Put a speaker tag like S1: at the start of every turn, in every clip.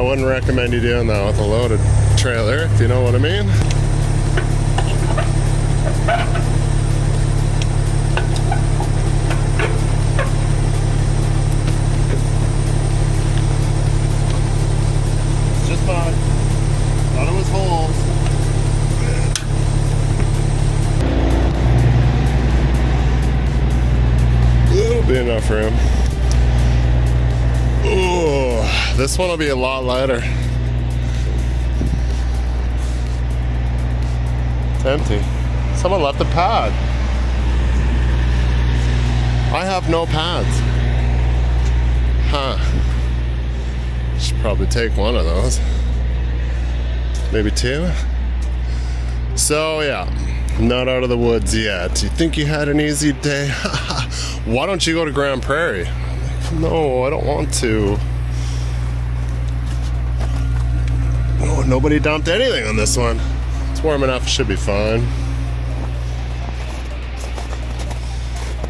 S1: wouldn't recommend you doing that with a loaded trailer, if you know what I mean. It's just fine. Thought it was holes. It'll be enough room. Ooh, this one will be a lot lighter. It's empty. Someone left a pad. I have no pads. Huh. Should probably take one of those. Maybe two. So yeah, not out of the woods yet. You think you had an easy day? Why don't you go to Grand Prairie? No, I don't want to. Oh, nobody dumped anything on this one. It's warm enough, it should be fine.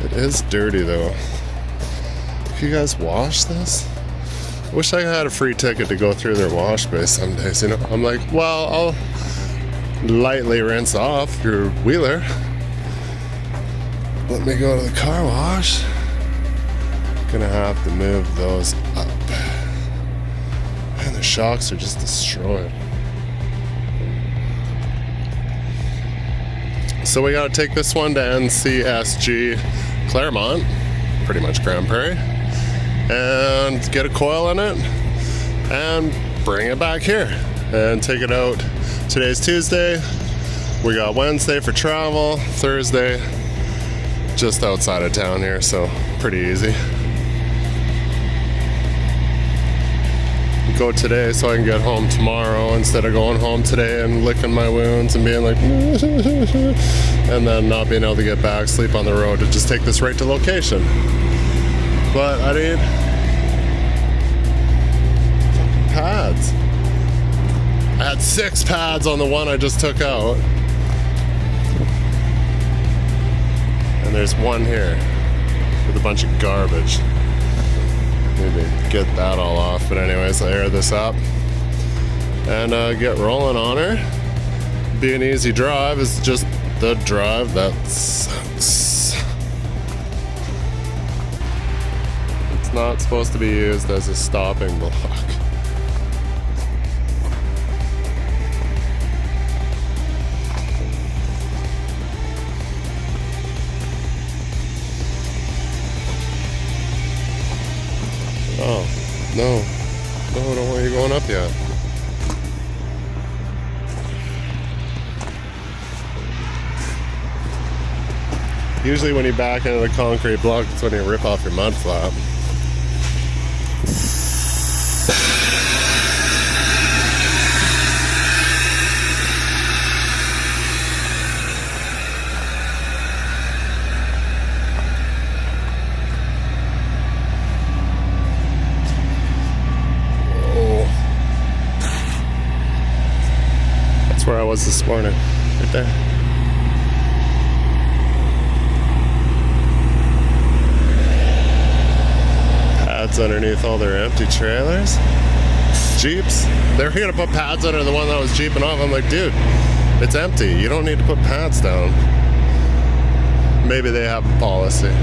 S1: It is dirty though. If you guys wash this? I wish I had a free ticket to go through their wash bay some days, you know? I'm like, well, I'll lightly rinse off your wheeler. Let me go to the car wash. Gonna have to move those up. And the shocks are just destroyed. So we gotta take this one to NCSG Claremont, pretty much Grand Prairie, and get a coil in it and bring it back here and take it out. Today's Tuesday. We got Wednesday for travel, Thursday just outside of town here, so pretty easy. Go today so I can get home tomorrow instead of going home today and licking my wounds and being like and then not being able to get back, sleep on the road, to just take this right to location. But I need fucking pads. I had 6 pads on the one I just took out. And there's one here with a bunch of garbage. Maybe get that all off, but anyways, I'll air this up and get rolling on her. Be an easy drive. It's just the drive that sucks. It's not supposed to be used as a stopping block. Oh, no. No, I don't want you going up yet. Usually when you back into the concrete block, it's when you rip off your mud flap. Where I was this morning, right there. Pads underneath all their empty trailers. Jeeps. They're gonna put pads under the one that was jeeping off. I'm like, dude, it's empty. You don't need to put pads down. Maybe they have a policy.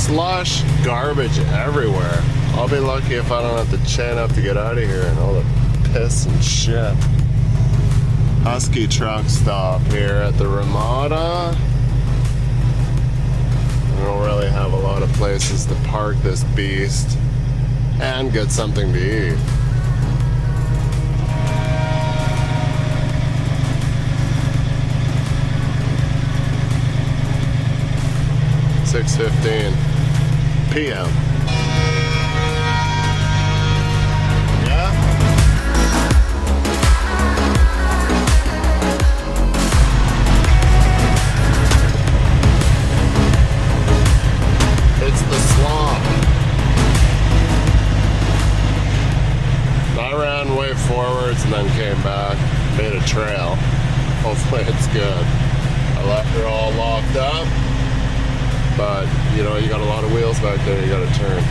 S1: slush, garbage everywhere. I'll be lucky if I don't have to chain up to get out of here and all the piss and shit. Husky truck stop here at the Ramada. We don't really have a lot of places to park this beast and get something to eat. .15 p.m. Yeah? It's the swamp. I ran way forwards and then came back, made a trail. Hopefully it's good. I left her all locked up. But, you know, you got a lot of wheels back there you gotta turn.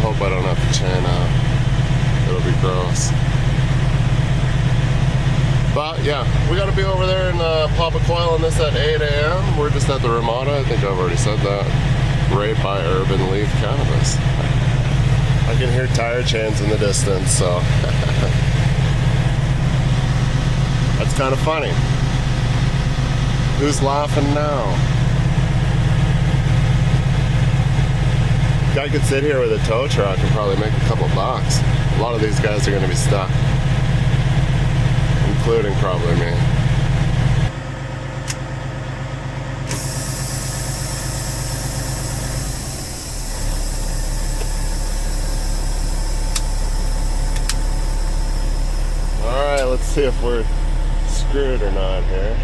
S1: Hope I don't have to chain up. It'll be gross. But, yeah, we gotta be over there and pop a coil on this at 8 a.m. We're just at the Ramada. I think I've already said that. Right by Urban Leaf Cannabis. I can hear tire chains in the distance, so. That's kind of funny. Who's laughing now? Guy could sit here with a tow truck and probably make a couple bucks. A lot of these guys are going to be stuck, including probably me. All right, let's see if we're screwed or not here.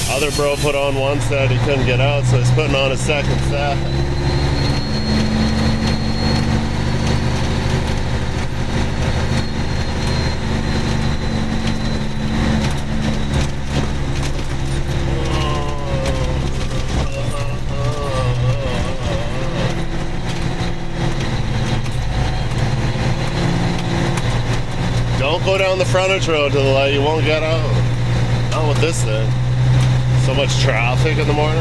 S1: Other bro put on one set, he couldn't get out, so he's putting on a second set. Don't go down the frontage road to the light, you won't get out. Not with this thing. So much traffic in the morning.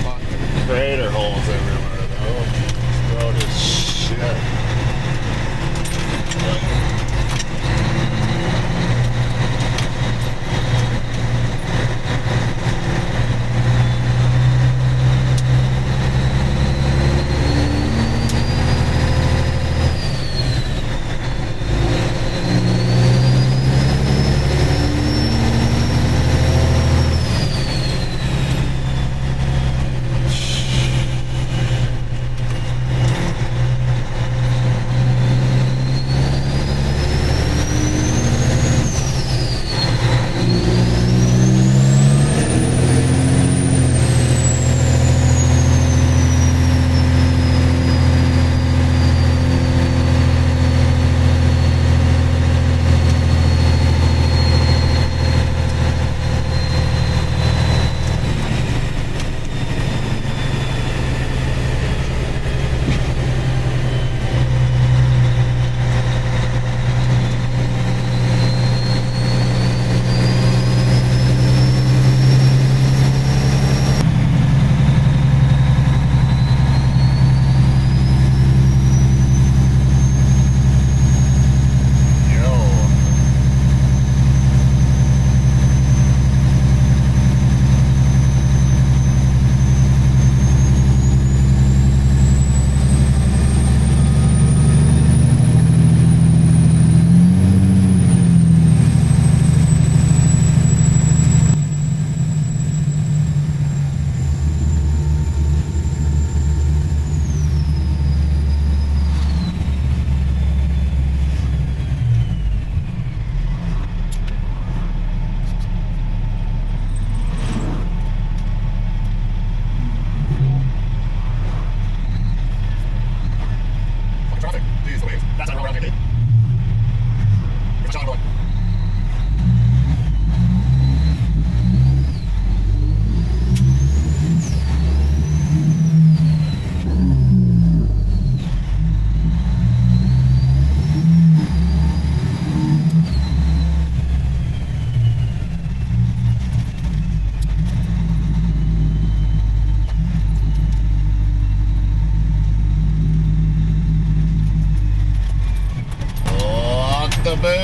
S1: Fucking crater holes everywhere though. This road is shit.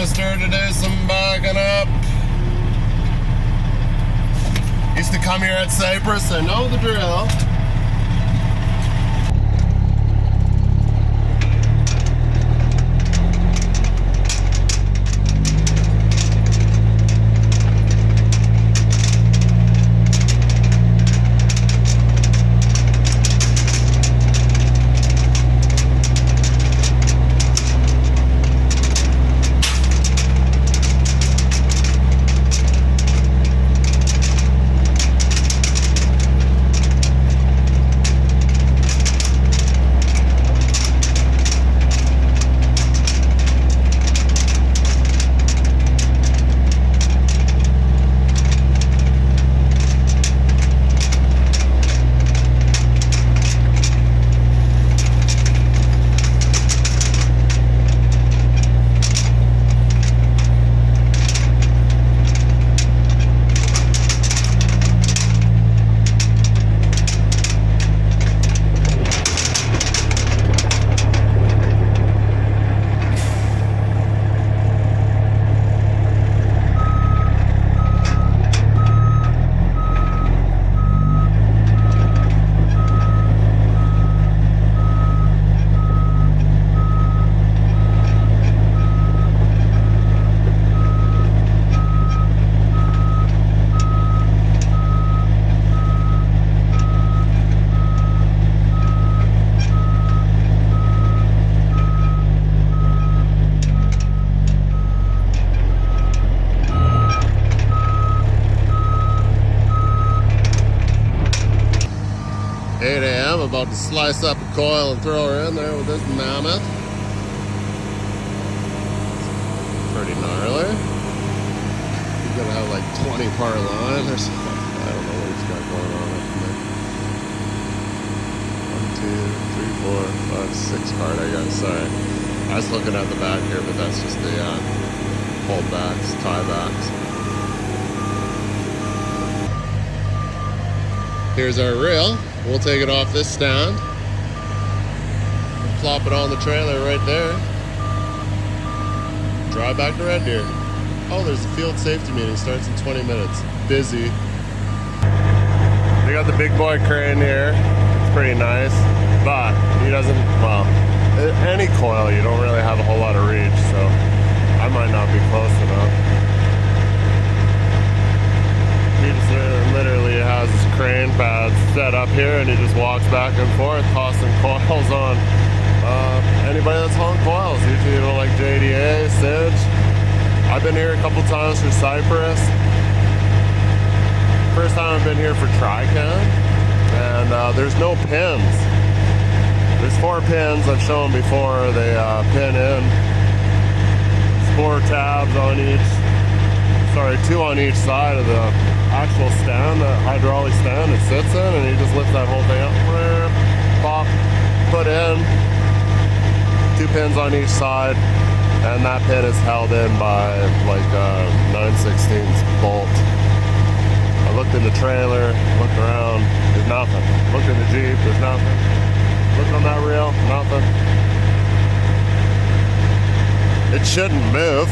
S1: coaster to do some backing up. Used to come here at Cypress, I know the drill. 8 a.m. About to slice up a coil and throw her in there with this mammoth. Pretty gnarly. He's gonna have like 20 par line or something. I don't know what he's got going on up there. 1, 2, 3, 4, 5, 6 card, I guess. Sorry. I was looking at the back here, but that's just the holdbacks, tiebacks. Here's our reel. We'll take it off this stand. Plop it on the trailer right there. Drive back to Red Deer. Oh, there's a field safety meeting. Starts in 20 minutes. Busy. We got the big boy crane here. It's pretty nice. But he doesn't, well, any coil you don't really have a whole lot of reach, so I might not be close enough. He just literally has his crane pads set up here and he just walks back and forth tossing coils on. Anybody that's hauling coils, usually like JDA, Sidge. I've been here a couple times for Cypress. First time I've been here for Trican, and there's no pins. There's 4 pins I've shown before. They pin in. 4 tabs on each. Sorry, 2 on each side of the actual stand, the hydraulic stand it sits in, and you just lift that whole thing up, pop, put in, 2 pins on each side, and that pin is held in by like a 9/16 bolt. I looked in the trailer, looked around, there's nothing. Looked in the Jeep, there's nothing. Looked on that reel, nothing. It shouldn't move.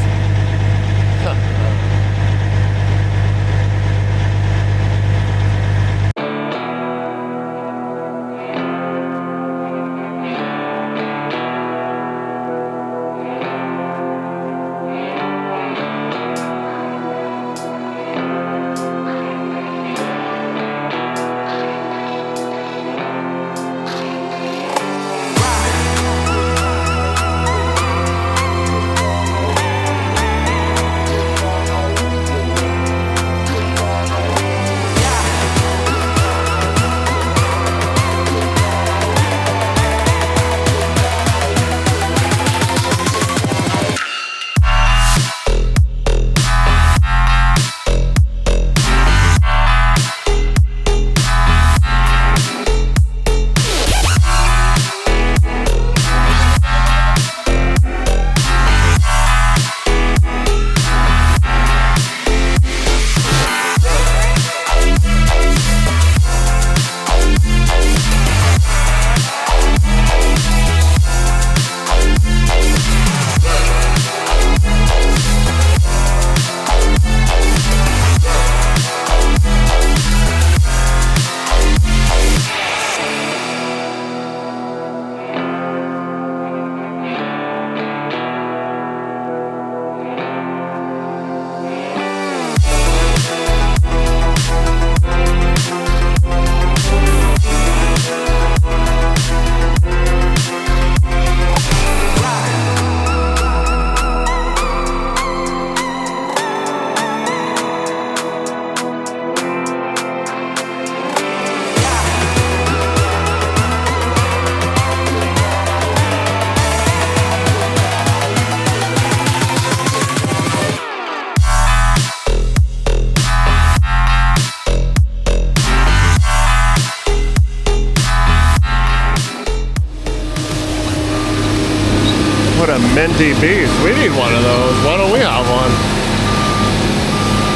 S1: minty beast. We need one of those. Why don't we have one?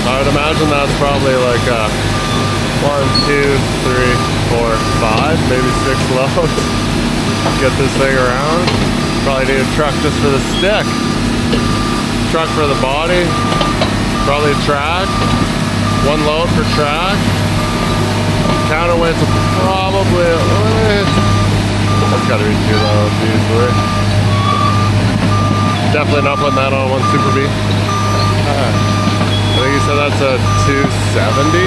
S1: I would imagine that's probably like a 1, 2, 3, 4, 5, maybe 6 loads. Get this thing around. Probably need a truck just for the stick. Truck for the body. Probably a track. 1 load per track. Counterweights will probably, that's gotta be 2 loads usually. Definitely not putting that on 1 Super B. I think you said that's a 270.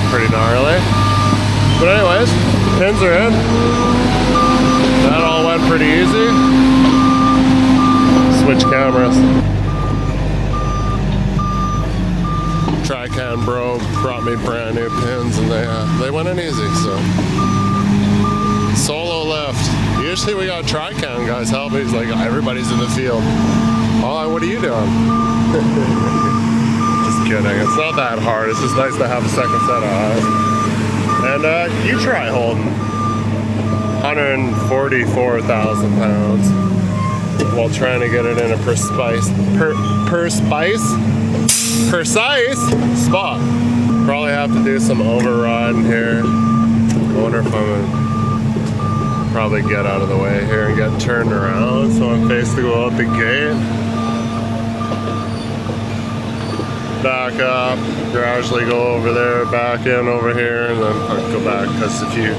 S1: Pretty gnarly. But anyways, pins are in. That all went pretty easy. Switch cameras. Trican bro brought me brand new pins and they went in easy, so. Solo lift. Usually we got Trican guys help me. He's like, everybody's in the field. Oh, what are you doing? Just kidding. It's not that hard. It's just nice to have a second set of eyes. And you try holding 144,000 pounds while trying to get it in a precise spot. Probably have to do some overriding here. I wonder if I'm gonna probably get out of the way here and get turned around so I'm faced to go out the gate. Back up, gradually go over there, back in over here, and then I'll go back, because if you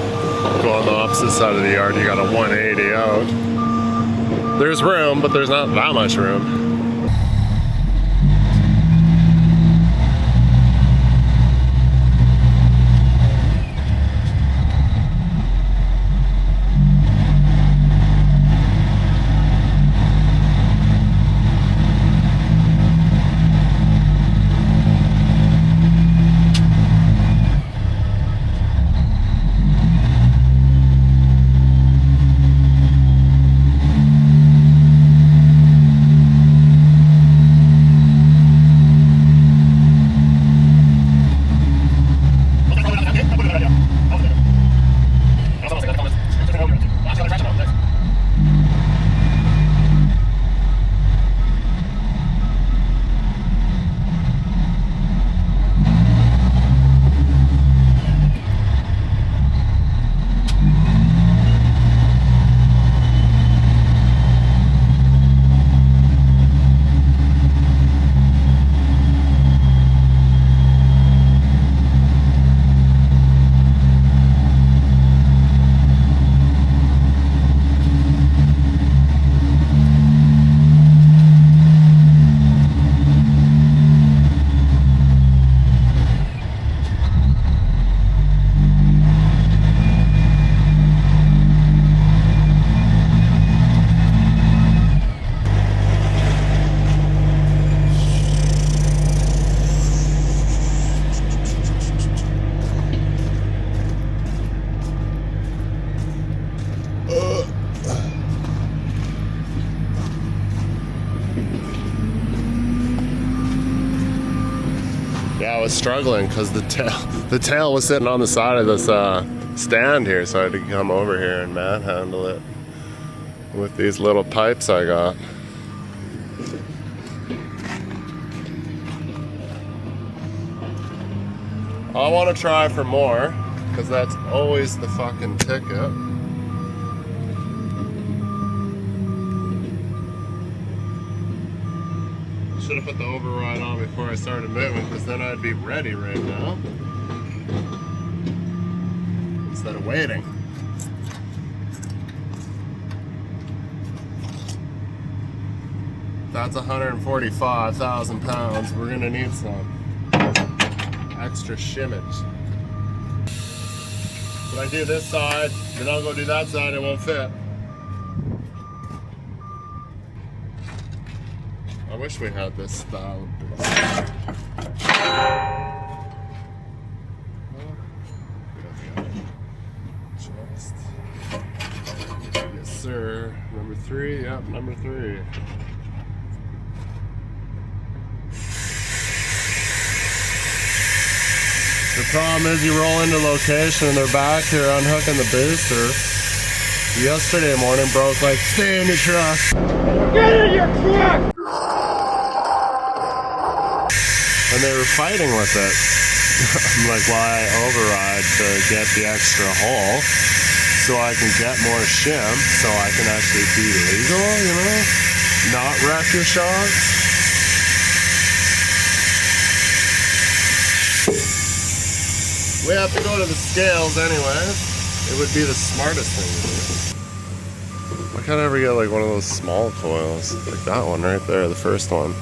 S1: go on the opposite side of the yard, you got a 180 out. There's room, but there's not that much room. I was struggling because the tail was sitting on the side of this stand here, so I had to come over here and manhandle it with these little pipes I got. I want to try for more, because that's always the fucking ticket. Should have put the override on before I started moving, because then I'd be ready right now instead of waiting. That's 145,000 pounds. We're gonna need some extra shimmage. When I do this side, then I'll go do that side, it won't fit. I wish we had this style of business. Yes, sir. Number 3. Yep, number 3. The problem is you roll into location and they're back here unhooking the booster. Yesterday morning broke like, stay in your truck.
S2: Get in your truck!
S1: And they were fighting with it. I'm like, well, I override to get the extra hole so I can get more shim so I can actually be legal, you know? Not wreck your shocks. We have to go to the scales anyway. It would be the smartest thing to do. Why can't I ever get like one of those small coils? Like that one right there, the first one.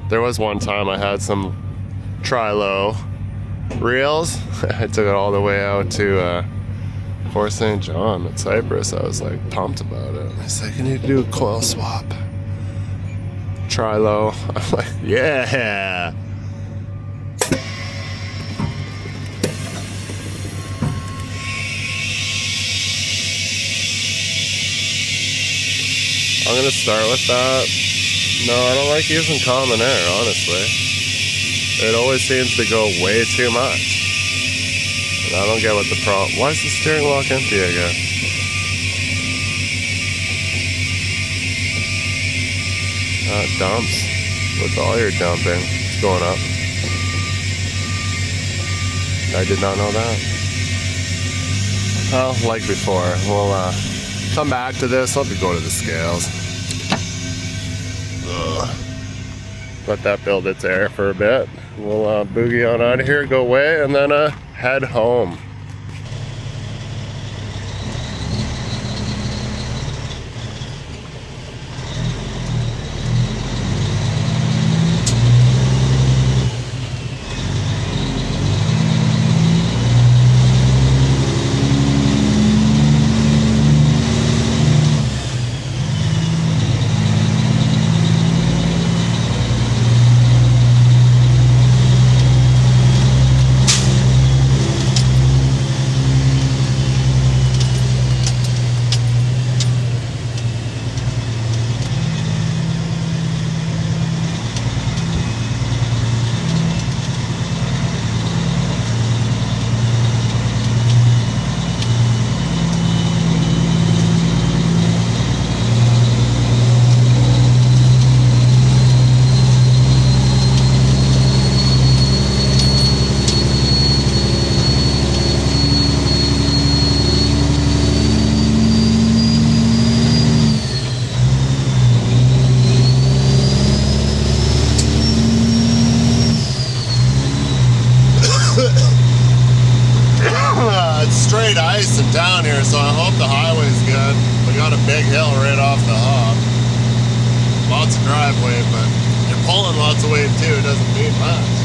S1: There was one time I had some tri-low reels. I took it all the way out to Fort St. John at Cyprus. I was like pumped about it. I said, "Can you do a coil swap? Tri-low." I'm like, yeah. I'm gonna start with that. No, I don't like using common air, honestly. It always seems to go way too much. And I don't get what the problem... Why is the steering lock empty again? It dumps. With all your dumping, it's going up. I did not know that. Well, like before, we'll come back to this. Let me go to the scales. Let that build its air for a bit. We'll boogie on out of here, go away, and then head home. It's straight ice and down here, so I hope the highway's good. We got a big hill right off the hop. Lots of driveway, but you're pulling lots of weight too. It doesn't mean much.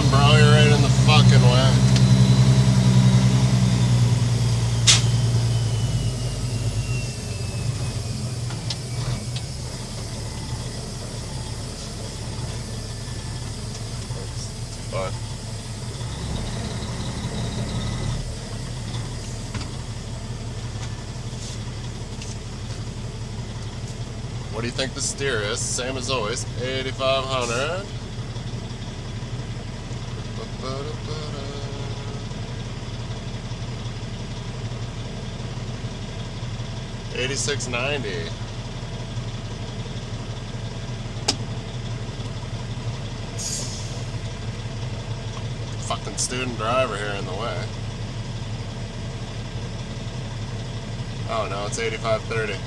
S1: Bro, you're right in the fucking way. Fine. What do you think the steer is? Same as always, 8,500. 8690. Fucking student driver here in the way. Oh no, it's 8530.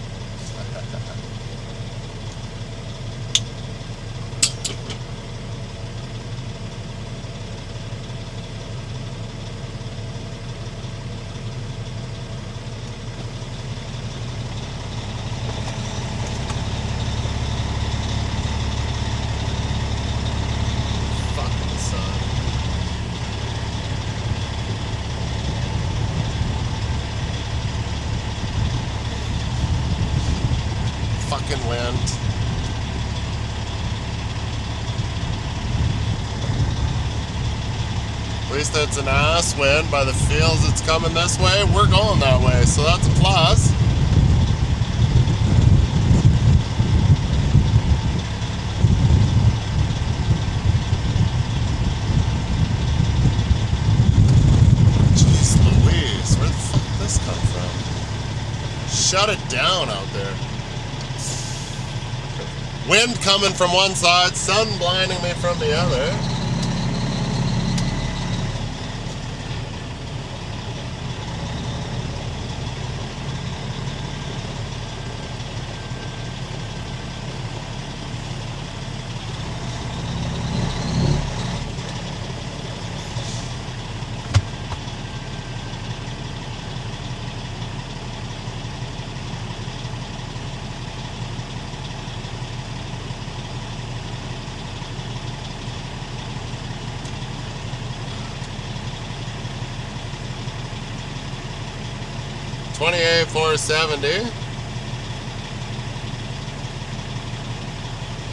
S1: Fucking wind. At least it's an ass wind. By the feels it's coming this way. We're going that way, so that's a plus. Jeez Louise, where the fuck did this come from? Shut it down out there. Wind coming from one side, sun blinding me from the other. $28,470.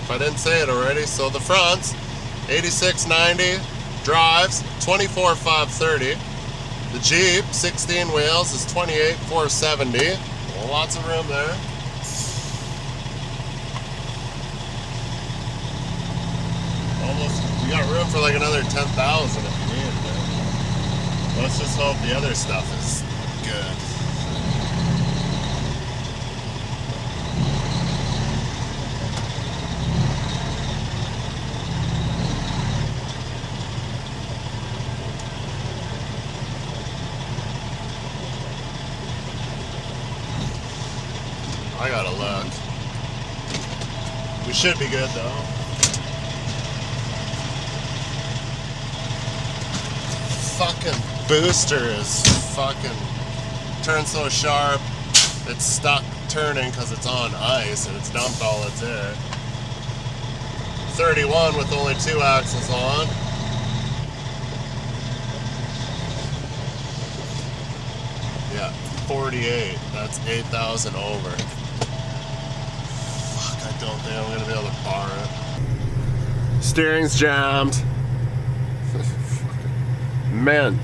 S1: If I didn't say it already, so the fronts, $86.90, drives, $24,530. The Jeep, 16 wheels, is $28,470. Well, lots of room there. Almost, you got room for like another 10,000 if you needed it. Let's just hope the other stuff is good. I gotta look. We should be good though. Fucking booster is fucking turned so sharp it's stuck turning because it's on ice and it's dumped all its air. 31 with only 2 axles on. Yeah, 48. That's 8,000 over. I don't think I'm gonna be able to bar it. Steering's jammed. Meant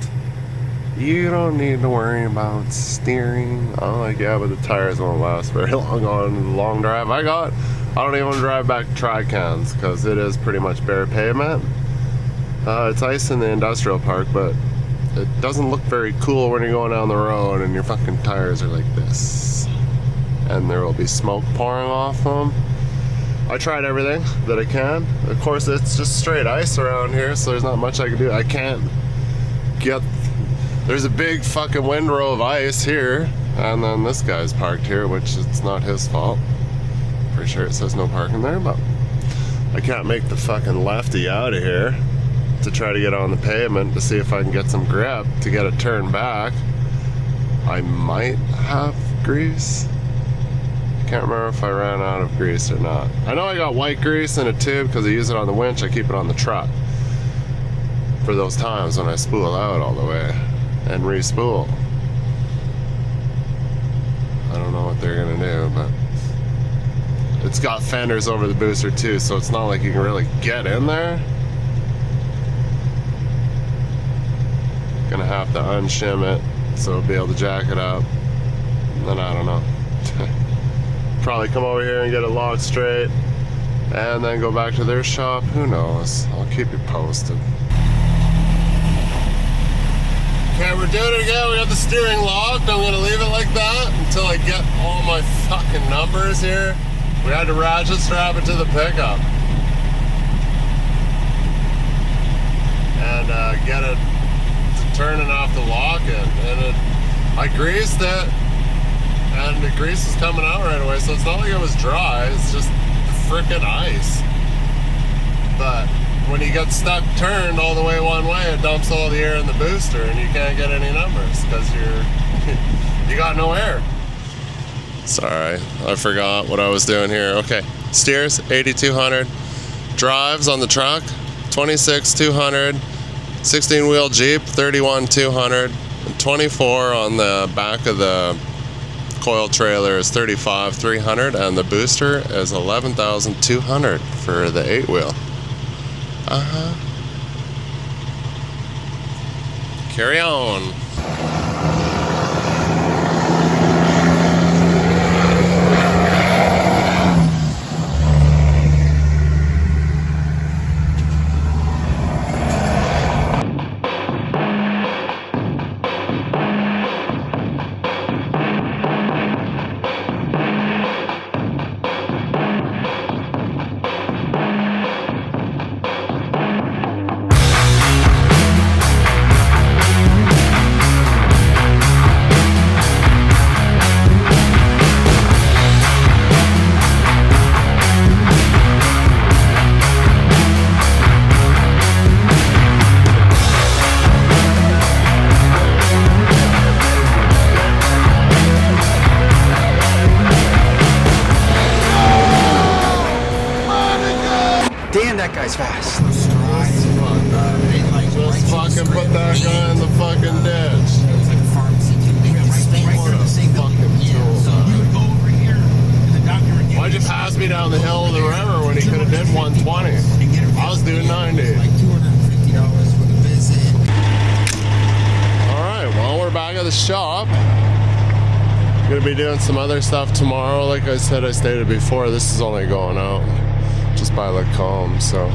S1: you don't need to worry about steering. I'm like, yeah, but the tires won't last very long on the long drive I got. I don't even drive back Tri-Cans because it is pretty much bare pavement. It's ice in the industrial park, but it doesn't look very cool when you're going down the road and your fucking tires are like this. And there will be smoke pouring off them. I tried everything that I can. Of course, it's just straight ice around here, so there's not much I can do. I can't get... There's a big fucking windrow of ice here, and then this guy's parked here, which it's not his fault. Pretty sure it says no parking there, but I can't make the fucking lefty out of here to try to get on the pavement to see if I can get some grip to get it turned back. I might have grease. Can't remember if I ran out of grease or not. I know I got white grease in a tube because I use it on the winch. I keep it on the truck for those times when I spool out all the way and re-spool. I don't know what they're gonna do, but it's got fenders over the booster too, so it's not like you can really get in there. Gonna have to unshim it so I'll be able to jack it up. And then I don't know. probably come over here and get it locked straight and then go back to their shop. Who knows? I'll keep you posted. Okay, we're doing it again. We got the steering locked. I'm gonna leave it like that until I get all my fucking numbers here. We had to ratchet strap it to the pickup and get it turning off the lock-in. And I greased it, and the grease is coming out right away. So it's not like it was dry. It's just frickin' ice. But when you get stuck turned all the way one way, it dumps all the air in the booster and you can't get any numbers because you got no air. Sorry, I forgot what I was doing here. Okay, steers 8200, drives on the truck 26200, 16-wheel Jeep 31200, and 24 on the back of the Coil trailer is 35300, and the booster is 11,200 for the 8-wheel. Carry on.
S3: Damn, that guy's fast.
S1: Just fucking put that guy in the fucking ditch. What a fucking tool. Why'd you pass me down the hill of the river when he could have did 120? I was doing 90. Alright, well, we're back at the shop. Gonna be doing some other stuff tomorrow. Like I said, I stated before, this is only going out just by Lacombe, so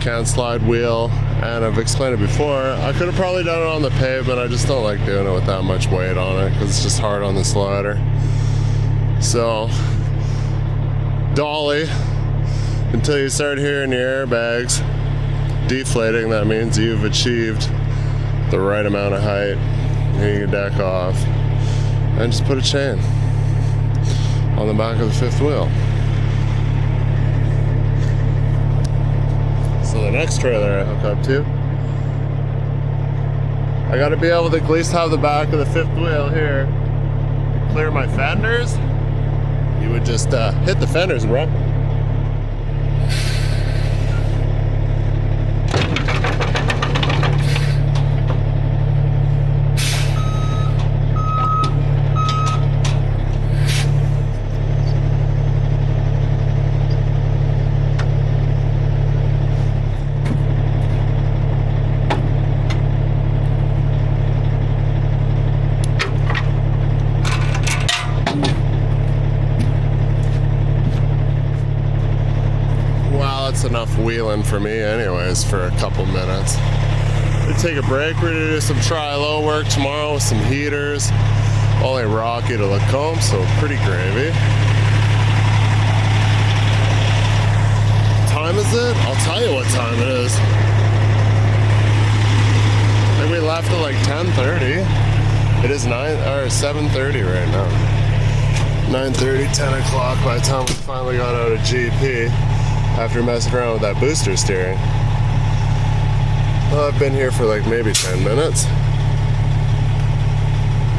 S1: can slide wheel, and I've explained it before. I could have probably done it on the pavement. I just don't like doing it with that much weight on it because it's just hard on the slider. So dolly until you start hearing your airbags deflating. That means you've achieved the right amount of height. You can deck off and just put a chain on the back of the fifth wheel. So the next trailer I hook up to, I gotta be able to at least have the back of the fifth wheel here to clear my fenders. You would just hit the fenders and run. Enough wheeling for me anyways for a couple minutes. We take a break. We're gonna do some tri-low work tomorrow with some heaters. Only rocky to Lacombe, so pretty gravy. What time is it? I'll tell you what time it is. I think we left at like 10:30. It is 7:30 right now. 9:30, 10 o'clock by the time we finally got out of GP. After messing around with that booster steering. Well, I've been here for like maybe 10 minutes.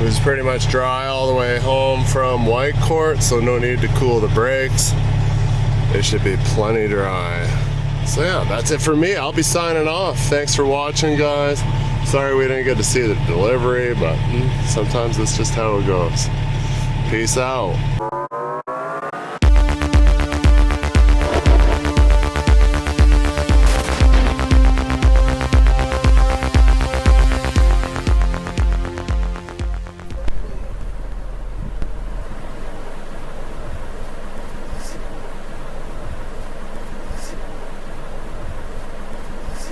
S1: It was pretty much dry all the way home from White Court, so no need to cool the brakes. It should be plenty dry. So yeah, that's it for me. I'll be signing off. Thanks for watching, guys. Sorry we didn't get to see the delivery, but sometimes that's just how it goes. Peace out.